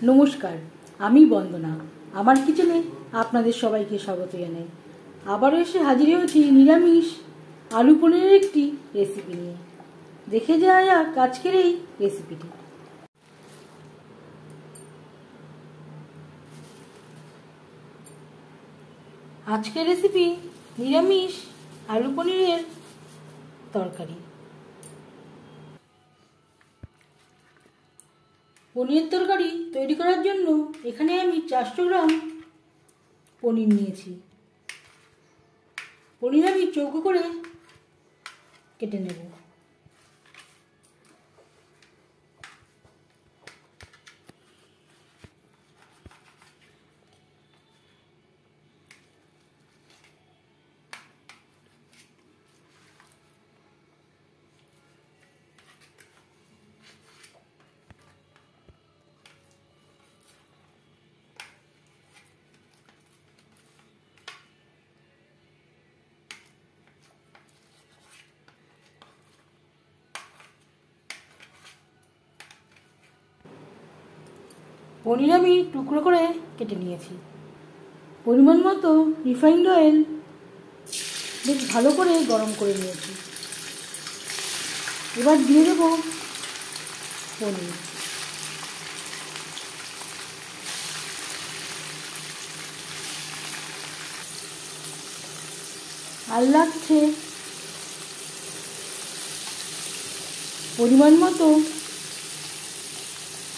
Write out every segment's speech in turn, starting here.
নমস্কার, আমি বন্দনা। আমার কিচেনে আপনাদের সবাইকে স্বাগত জানাই। আবারও এসে হাজির হয়েছি নিরামিষ আলু পনিরের একটি রেসিপি নিয়ে। দেখে যাওয়া যাক আজকের এই রেসিপিটি। আজকের রেসিপি নিরামিষ আলু পনিরের তরকারি। পনিরের তরকারি তৈরি করার জন্য এখানে আমি 400 গ্রাম পনির নিয়েছি। পনির আমি চৌকো করে কেটে নেব। পনির আমি টুকরো করে কেটে নিয়েছি। পরিমাণ মতো রিফাইন্ড অয়েল বেশ ভালো করে গরম করে নিয়েছি। এবার দিয়ে দেব পনির। আর লাগছে পরিমাণ মতো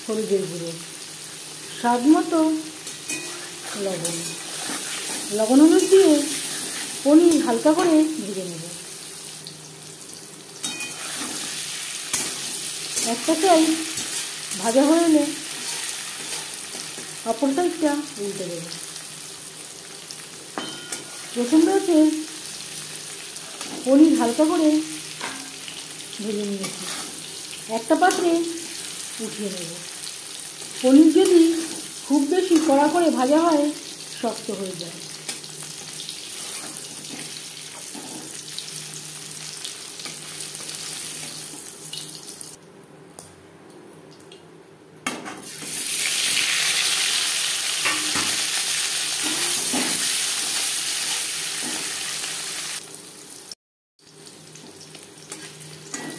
হলুদের গুঁড়ো, স্বাদ মতো লবণ। লবণ হলুদ দিয়ে পনির হালকা করে ভেজে নেব। একটা সাইড ভাজা হয়ে এলে অপর সাইডটা উল্টে দেব। প্রথম ব্যাচে পনির হালকা করে ভেজে নিয়েছি। একটা পাত্রে উঠিয়ে নেব। পনির যদি খুব বেশি কড়া করে ভাজা হয় শক্ত হয়ে যায়।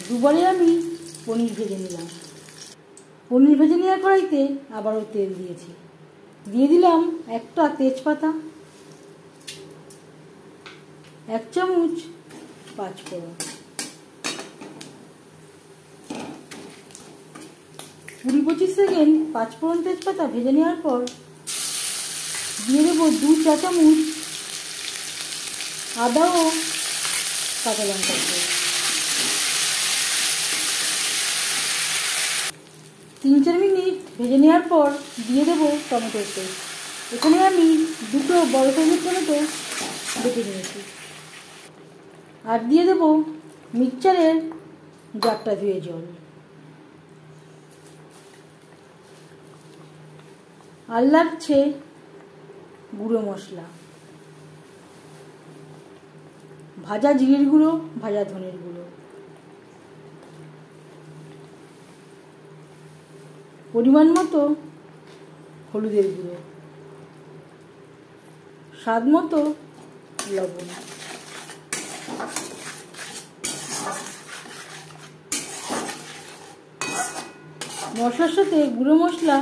দুবারে আমি পনির ভেজে নিলাম। পনির ভেজে নেওয়ার কড়াইতে আবারও তেল দিয়েছি। দিয়ে দিলাম একটা তেজপাতা, 1 চামচ পাঁচফোড়ন, 20-25 সেকেন্ড পাঁচফোড়ন তেজপাতা ভেজে নেওয়ার পর দিয়ে দেবো 2 চা চামচ আদা ও কাঁচা লঙ্কা। 3-4 মিনিট ভেজে নেওয়ার পর দিয়ে দেবো টমেটোর পেস্ট। এখানে আমি 2 বড় সাইজের টমেটো বেটে নিয়েছি। আর দিয়ে দেবো মিক্সচারের জারটা ধুয়ে জল। আর লাগছে গুঁড়ো মশলা, ভাজা জিরের গুঁড়ো, ভাজা ধনের গুঁড়ো, পরিমাণ মতো হলুদের গুঁড়ো, স্বাদ মতো লবণ। মশলার সাথে গুঁড়ো মশলা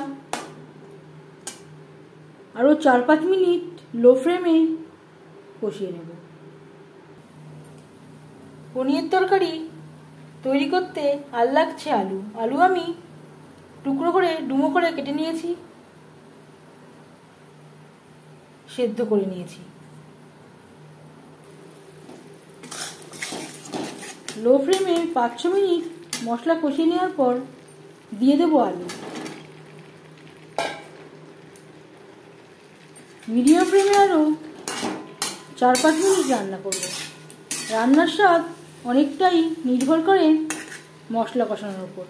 আরও 4-5 মিনিট লো ফ্লেমে কষিয়ে নেব। পনিরের তরকারি তৈরি করতে আর লাগছে আলু। আলু আমি টুকরো করে ডুমো করে কেটে নিয়েছি, সেদ্ধ করে নিয়েছি। লো ফ্লেমে 5-6 মিনিট মশলা কষিয়ে নেওয়ার পর দিয়ে দেবো আলু। মিডিয়াম ফ্লেমে আরও 4-5 মিনিট রান্না করব। রান্নার স্বাদ অনেকটাই নির্ভর করে মশলা কষানোর উপর।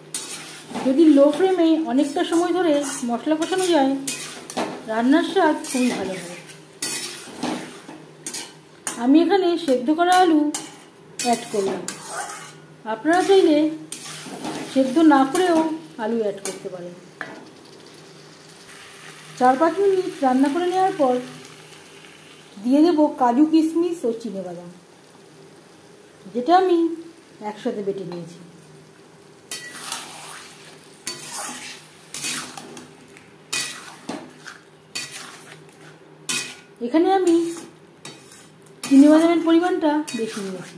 যদি লো ফ্লেমে অনেকটা সময় ধরে মশলা কষানো যায় রান্নার স্বাদ খুবই ভালো হবে। আমি এখানে সেদ্ধ করা আলু অ্যাড করলাম। আপনারা চাইলে সেদ্ধ না করেও আলু অ্যাড করতে পারেন। 4-5 মিনিট রান্না করে নেওয়ার পর দিয়ে দেব কাজু কিশমিশ ও চিনেবাদাম, যেটা আমি একসাথে বেটে নিয়েছি। এখানে আমি চিনেবাদামের পরিমাণটা বেশি নিয়েছি।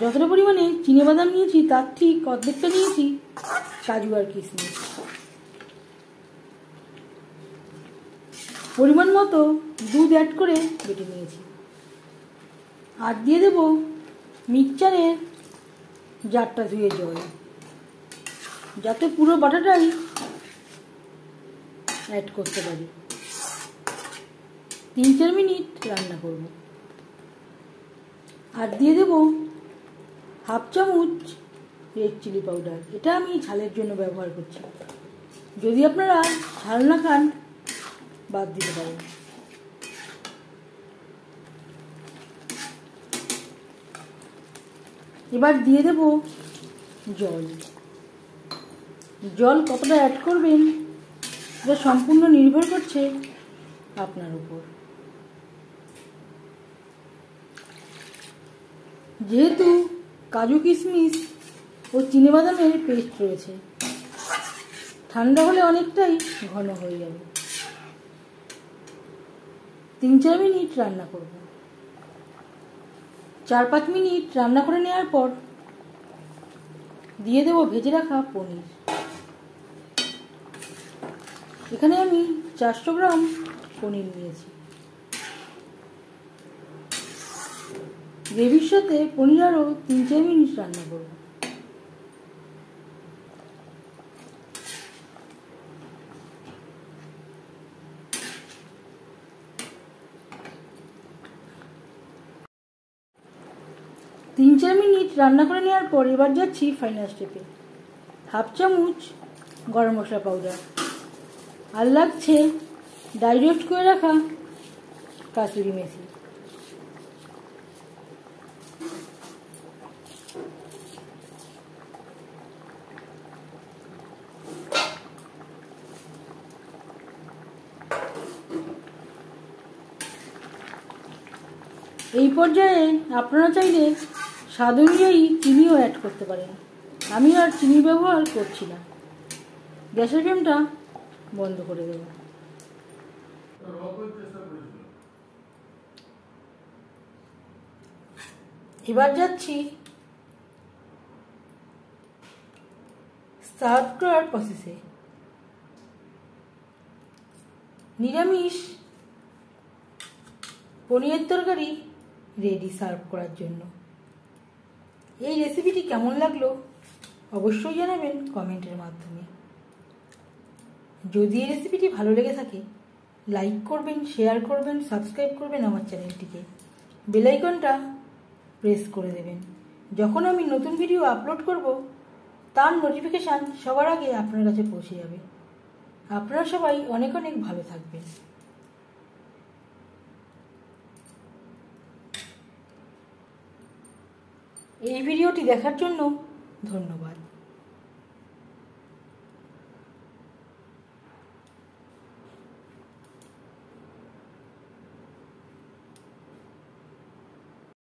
যতটা পরিমাণে চিনেবাদাম নিয়েছি তার ঠিক অর্ধেকটা নিয়েছি কাজু আর কিশমিশ। পরিমাণ মতো দুধ অ্যাড করে বেটে নিয়েছি। আর দিয়ে দেব মিক্সচারের জারটা ধুয়ে জল, যাতে পুরো বাটাটাই অ্যাড করতে পারি। 3-4 মিনিট রান্না করব। আর দিয়ে দেব হাফ চামচ রেড চিলি পাউডার, এটা আমি ঝালের জন্য ব্যবহার করছি। যদি আপনারা ঝাল না খান বাদ দিতে পারেন। এবার দিয়ে দেব জল। জল কতটা অ্যাড করবেন এটা সম্পূর্ণ নির্ভর করছে আপনার উপর। যেহেতু কাজু কিশমিশ ও চিনেবাদামের পেস্ট রয়েছে, ঠান্ডা হলে অনেকটাই ঘন হয়ে যাবে। 3-4 মিনিট রান্না করব। 4-5 মিনিট রান্না করে নেওয়ার পর দিয়ে দেব ভেজে রাখা পনির। এখানে আমি 400 গ্রাম পনির নিয়েছি। গ্রেভির সাথে পনির আরও 3-4 মিনিট রান্না করব। তিন 4 মিনিট রান্না করে নেওয়ার পর এবার যাচ্ছি ফাইনাল স্টেপে। হাফ চামচ গরম মশলা পাউডার, আর লাগছে ড্রাই রোস্ট করে রাখা কাসুরি মেথি। এই পর্যায়ে আপনারা চাইলে স্বাদ অনুযায়ী চিনিও অ্যাড করতে পারেন। আমি আর চিনি ব্যবহার করছি না। গ্যাসের ফ্লেমটা বন্ধ করে দেব। এবার যাচ্ছি সার্ভ করার প্রসেসে। নিরামিষ পনিরের তরকারি রেডি সার্ভ করার জন্য। এই রেসিপিটি কেমন লাগলো অবশ্যই জানাবেন কমেন্টের মাধ্যমে। যদি এই রেসিপিটি ভালো লেগে থাকে লাইক করবেন, শেয়ার করবেন, সাবস্ক্রাইব করবেন আমার চ্যানেলটিকে। বেল আইকনটা প্রেস করে দেবেন। যখন আমি নতুন ভিডিও আপলোড করব তার নোটিফিকেশান সবার আগে আপনার কাছে পৌঁছে যাবে। আপনারা সবাই অনেক অনেক ভালো থাকবেন। এই ভিডিওটি দেখার জন্য ধন্যবাদ।